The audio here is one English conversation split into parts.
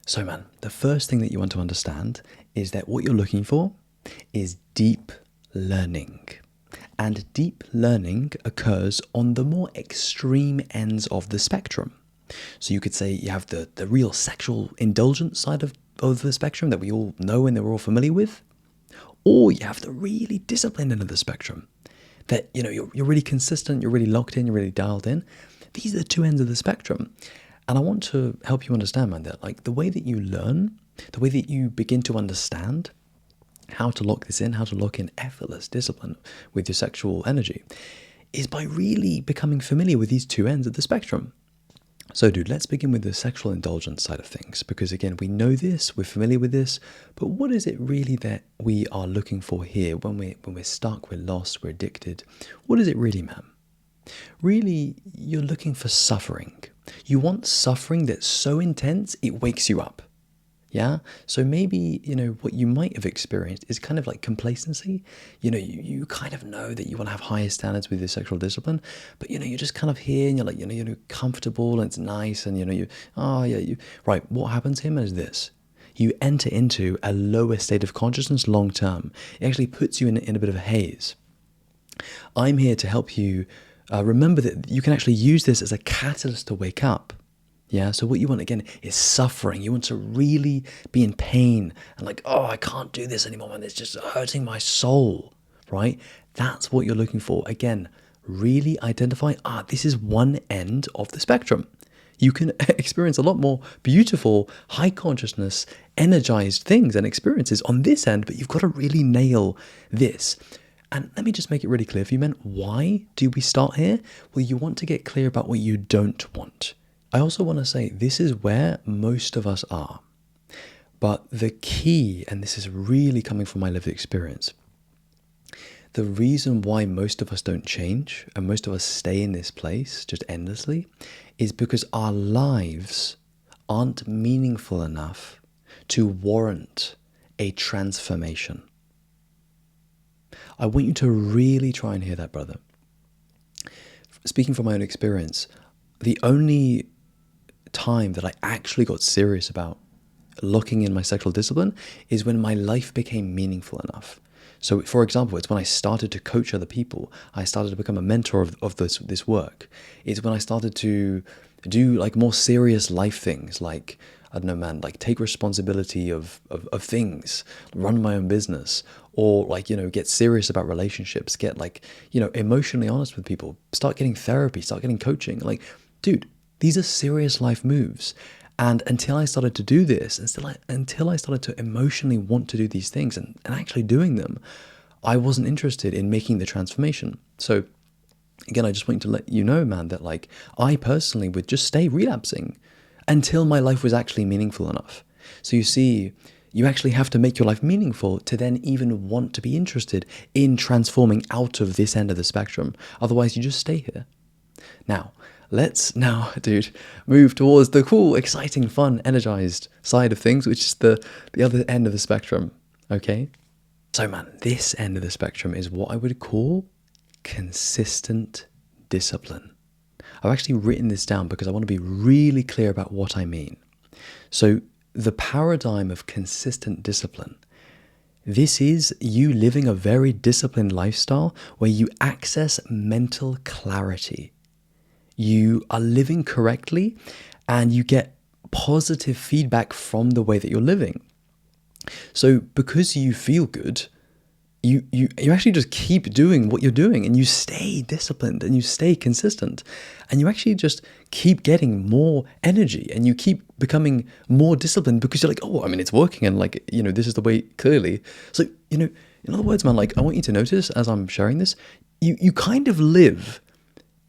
So man, the first thing that you want to understand is that what you're looking for is deep learning. And deep learning occurs on the more extreme ends of the spectrum. So you could say you have the real sexual indulgence side of the spectrum that we all know and that we're all familiar with. Or you have the really disciplined end of the spectrum that, you're really consistent, you're really locked in, you're really dialed in. These are the two ends of the spectrum. And I want to help you understand, man, that like the way that you learn, the way that you begin to understand how to lock this in, how to lock in effortless discipline with your sexual energy, is by really becoming familiar with these two ends of the spectrum. So dude, let's begin with the sexual indulgence side of things, because again, we know this, we're familiar with this, but what is it really that we are looking for here when we're stuck, we're lost, we're addicted? What is it really, man? Really, you're looking for suffering. You want suffering that's so intense, it wakes you up. Yeah? So maybe, what you might have experienced is kind of like complacency. You kind of know that you want to have higher standards with your sexual discipline, but, you're just kind of here and you're like, you're comfortable and it's nice and, right. What happens here is this. You enter into a lower state of consciousness long term. It actually puts you in a bit of a haze. I'm here to help you remember that you can actually use this as a catalyst to wake up. Yeah, so what you want again is suffering. You want to really be in pain and like, oh, I can't do this anymore, man. It's just hurting my soul, right? That's what you're looking for. Again, really identify, this is one end of the spectrum. You can experience a lot more beautiful, high consciousness, energized things and experiences on this end, but you've got to really nail this. And let me just make it really clear for you, men. Why do we start here? Well, you want to get clear about what you don't want. I also want to say this is where most of us are. But the key, and this is really coming from my lived experience, the reason why most of us don't change and most of us stay in this place just endlessly is because our lives aren't meaningful enough to warrant a transformation. I want you to really try and hear that, brother. Speaking from my own experience, the only time that I actually got serious about locking in my sexual discipline is when my life became meaningful enough. So, for example, it's when I started to coach other people. I started to become a mentor of this work. It's when I started to do like more serious life things, like, I don't know, man, like take responsibility of things, run my own business, or like, get serious about relationships, get like, emotionally honest with people, start getting therapy, start getting coaching. Like, dude, these are serious life moves. And until I started to do this, until I started to emotionally want to do these things and actually doing them, I wasn't interested in making the transformation. So again, I just want to let you know, man, that like I personally would just stay relapsing until my life was actually meaningful enough. So you see, you actually have to make your life meaningful to then even want to be interested in transforming out of this end of the spectrum. Otherwise, you just stay here. Let's, dude, move towards the cool, exciting, fun, energized side of things, which is the other end of the spectrum, okay? So, man, this end of the spectrum is what I would call consistent discipline. I've actually written this down because I want to be really clear about what I mean. So, the paradigm of consistent discipline, this is you living a very disciplined lifestyle where you access mental clarity. You are living correctly and you get positive feedback from the way that you're living. So because you feel good, you actually just keep doing what you're doing and you stay disciplined and you stay consistent and you actually just keep getting more energy and you keep becoming more disciplined because you're like, it's working and like, this is the way clearly. So, in other words, man, like I want you to notice as I'm sharing this, you kind of live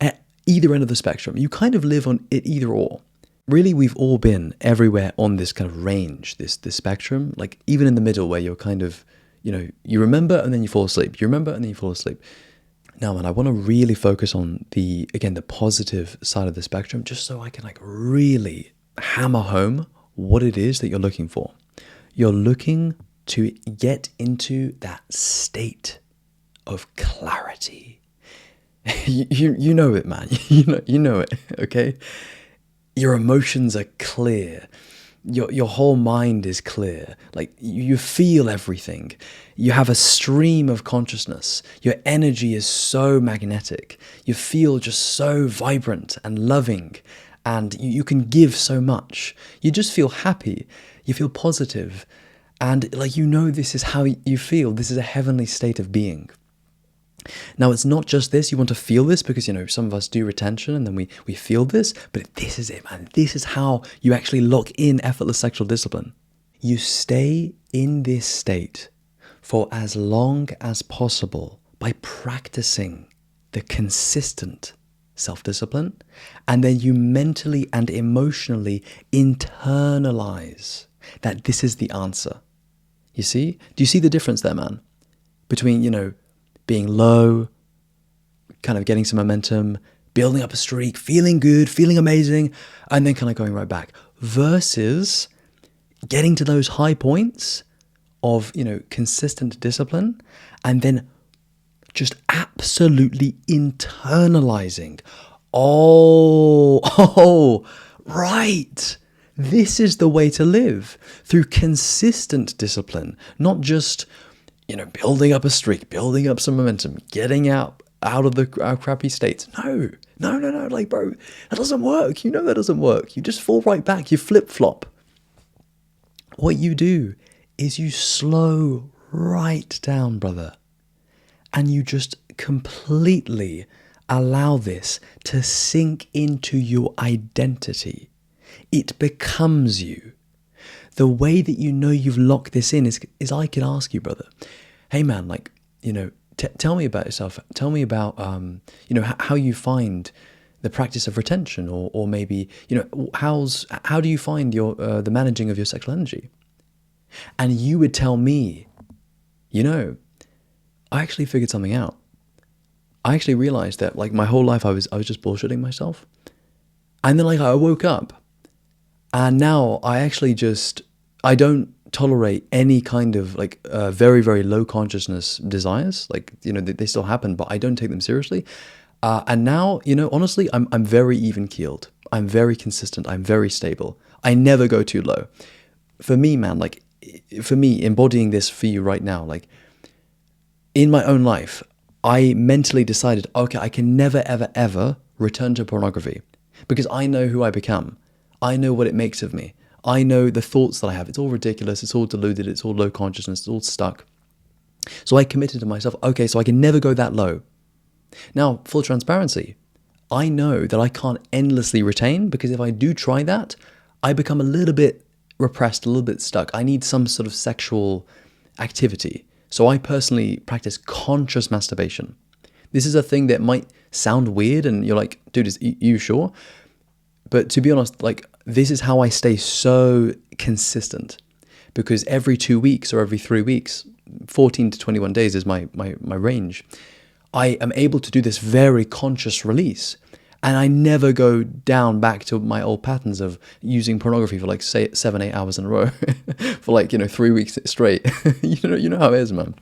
at either end of the spectrum. You kind of live on it either or. Really, we've all been everywhere on this kind of range, this spectrum, like even in the middle where you're kind of, you remember and then you fall asleep. You remember and then you fall asleep. Now, man, I want to really focus on the positive side of the spectrum just so I can like really hammer home what it is that you're looking for. You're looking to get into that state of clarity. You know it, man. You know it, okay? Your emotions are clear. your whole mind is clear. Like you feel everything. You have a stream of consciousness. Your energy is so magnetic. You feel just so vibrant and loving, and you can give so much. You just feel happy. You feel positive, and like this is how you feel. This is a heavenly state of being. Now, it's not just this. You want to feel this because, some of us do retention and then we feel this. But this is it, man. This is how you actually lock in effortless sexual discipline. You stay in this state for as long as possible by practicing the consistent self-discipline. And then you mentally and emotionally internalize that this is the answer. You see? Do you see the difference there, man? Between, being low, kind of getting some momentum, building up a streak, feeling good, feeling amazing, and then kind of going right back. Versus getting to those high points of, consistent discipline and then just absolutely internalizing. Oh, right. This is the way to live through consistent discipline, not just building up a streak, building up some momentum, getting out of the crappy states. No. Like, bro, that doesn't work. That doesn't work. You just fall right back. You flip-flop. What you do is you slow right down, brother. And you just completely allow this to sink into your identity. It becomes you. The way that you've locked this in is I could ask you, brother, hey man, like, tell me about yourself. Tell me about, how you find the practice of retention, or maybe, how do you find your the managing of your sexual energy? And you would tell me, I actually figured something out. I actually realized that like my whole life I was just bullshitting myself, and then like I woke up. And now I don't tolerate any kind of like very, very low consciousness desires. Like, they still happen, but I don't take them seriously. And now, honestly, I'm very even keeled. I'm very consistent. I'm very stable. I never go too low. For me, man, like for me, embodying this for you right now, like in my own life, I mentally decided, okay, I can never, ever, ever return to pornography because I know who I become. I know what it makes of me. I know the thoughts that I have. It's all ridiculous. It's all deluded. It's all low consciousness. It's all stuck. So I committed to myself, okay, so I can never go that low. Now, full transparency, I know that I can't endlessly retain because if I do try that, I become a little bit repressed, a little bit stuck. I need some sort of sexual activity. So I personally practice conscious masturbation. This is a thing that might sound weird and you're like, dude, is you sure? But to be honest, like this is how I stay so consistent because every 2 weeks or every 3 weeks, 14 to 21 days is my range. I am able to do this very conscious release and I never go down back to my old patterns of using pornography for like say 7-8 hours in a row for like, 3 weeks straight. you know how it is, man.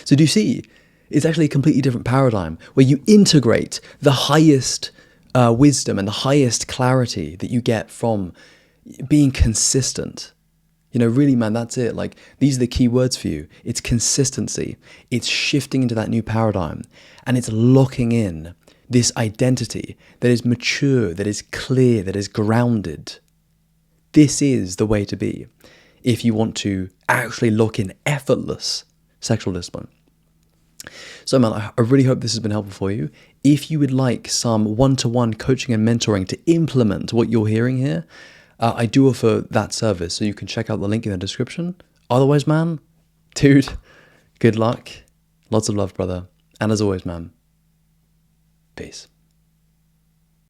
So do you see? It's actually a completely different paradigm where you integrate the highest wisdom and the highest clarity that you get from being consistent. Really, man, that's it. Like, these are the key words for you. It's consistency. It's shifting into that new paradigm. And it's locking in this identity that is mature, that is clear, that is grounded. This is the way to be if you want to actually lock in effortless sexual discipline. So, man, I really hope this has been helpful for you. If you would like some one-to-one coaching and mentoring to implement what you're hearing here, I do offer that service, so you can check out the link in the description. Otherwise, man, dude, good luck. Lots of love, brother. And as always, man, peace.